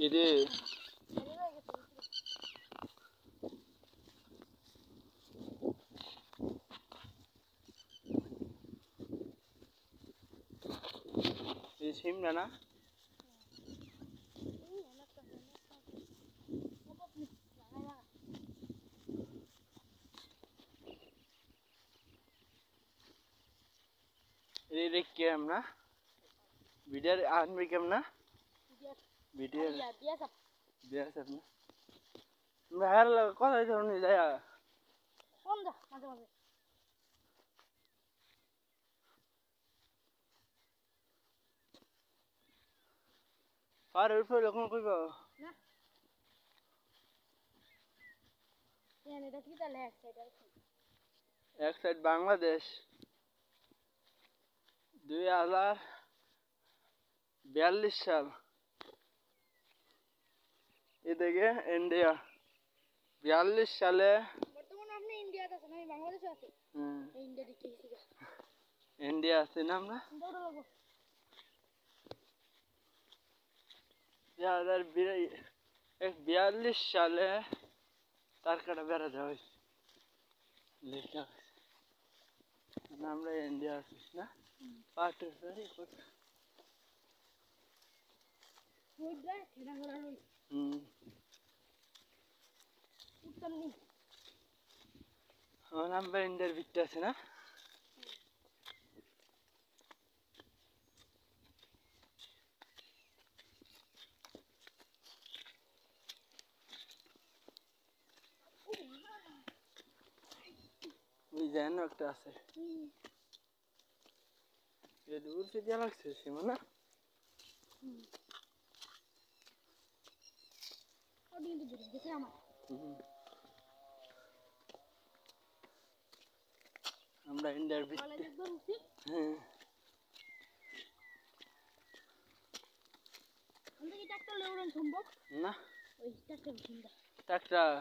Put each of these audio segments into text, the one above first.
ఇది সিমলা না এটা কেম না ভিডিওর আনবি কেম না ভিডিও বিএসএফ না আমরা আর কথা ধরনি যায় কোন দা মাঝে মাঝে আর উপরে যখন কইব না এটা কি তাহলে এক সাইড বাংলাদেশ 2042 সাল এদিকে ইন্ডিয়া 42 সালে বর্তমানে আপনি ইন্ডিয়াতে আছেন আমি বাংলাদেশে আছি ইন্ডিয়া দিকে ইন্ডিয়া আছে না আমরা 2042 সালে তার কাটা বেড়া দেওয়া হয়েছে লেখা আমরা ইন্ডিয়া আছি না পাটের আমরা ইন্ডিয়ার ভিতরে আছে না ওই যেন একটা আছে এ দূর থেকে লাগছে সীমা না আমরা ইন্ডিয়ার ভিতরে হ্যাঁ না ট্রাক্টর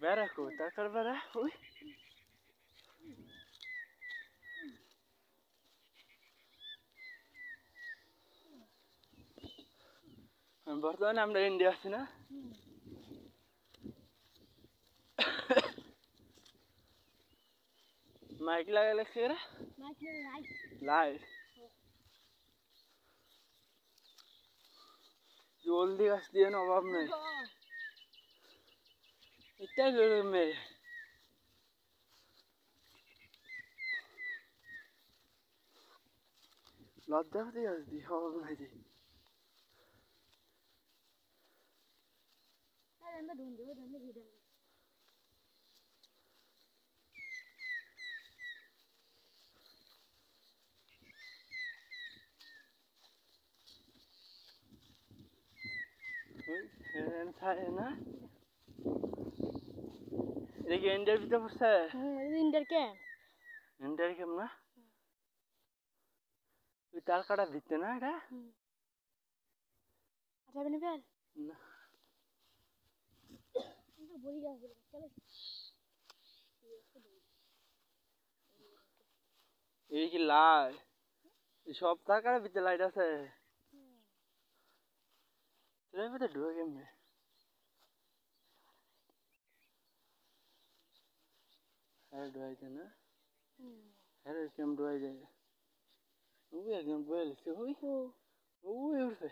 বেড়া কো ট্রাক্টর বেড়া ওই বর্তমানে আমরা ইন্ডিয়া আছি না মাইক লাগালে খেরা লাইট জলদি গাছ দিয়ে অভাব নেই এটা মেরে লজ্জা হতে গাছ দিয়ে অভাব নাই দি না এটা কি ইন্ডিয়ার ভিতরে পড়ছে ইন্ডিয়ার ক্যাম্প ইন্ডিয়ার ক্যাম্প না ওই তার কাটা ভিতরে না এটা না এই কি লাইট সব তার কাটা ভিতরে লাইট আছে তোর ভিতরে ঢুকে কেমনে হ্যাঁ ঢুকাইছে না হ্যাঁ কেমন ঢুকাই যায় ওই একদম ঢুকাই লিখছে ওই ওই উঠছে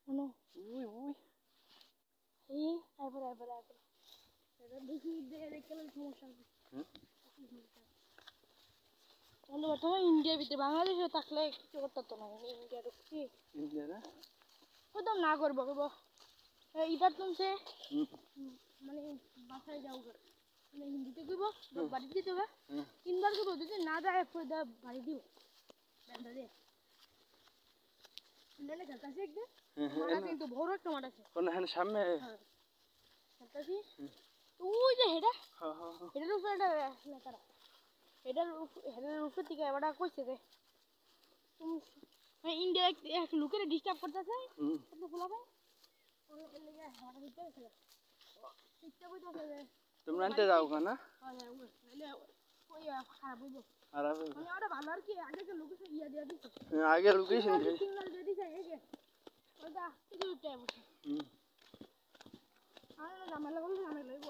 ওই ওই এই আইপর এটা দেখি দেখলে সমস্যা হবে তাহলে বর্তমানে ইন্ডিয়ার ভিতরে বাংলাদেশে থাকলে কিছু করতে তো না ইন্ডিয়া ঢুকছি ইন্ডিয়া না একদম না করবো ইধার তুমছে মানে বাসায় যাও মানে হিন্দিতে কইব বাড়ি দিতে হবে 3 বার কইব যদি না যায় পরে বাড়ি দিব বেন্দা দে নেলে কাছে একদম মারা কিন্তু বড় একটা মাঠ আছে কোন এখানে সামনে কাছে ওই যে হেডা এটার উপরে একটা লেখাটা এটার উপর থেকে এবারটা কইছে যে তুমি ইনডাইরেক্ট এক লোকের ডিস্টার্ব করতেছে হুম কত ফুলা ভাই ওর লেগে হাওয়া দিতে আছে ইচ্ছা বইতাছে যে তোমরা আনতে যাও না হয় নালে ওই খারাপ হইব আর মানে ওটা ভালো আর কি আগে যে লোকের ইয়া দিয়া দিছে আগে লোকেশন সিগন্যাল দিয়ে দিছে এই যে ওটা এই যে উঠে বসে হুম আর না ঝামেলা করলে ঝামেলা হইব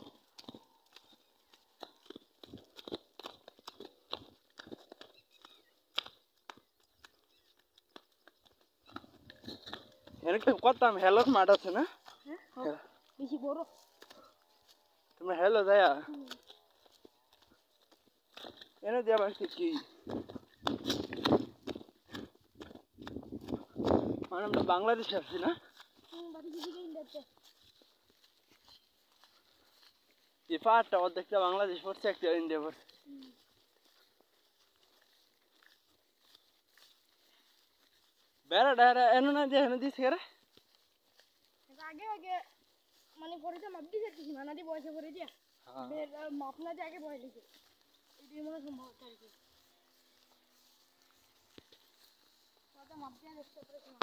এরকম করতাম হেলোর মাঠ আছে না হ্যাঁ বেশি বড় তোমরা হেলো যায়া এনে দিয়া বাড়ছি কি মানে আমরা বাংলাদেশে আছি না বাকি দিকে ইন্ডাতে এই পাহাড়টা অর্ধেকটা বাংলাদেশ পড়ছে একটা ইন্ডিয়া পড়ছে বেড়া ডারা এনে না দিয়ে এনে দিছে রে আগে আগে মানে পরে মাপ দিছে কি সীমানা দিয়ে বয়সে করে দিয়া মাপ না দিয়ে আগে বয় দিছে এটাই মনে সম্ভব আর কি মাপ দিয়ে দেখতে পারে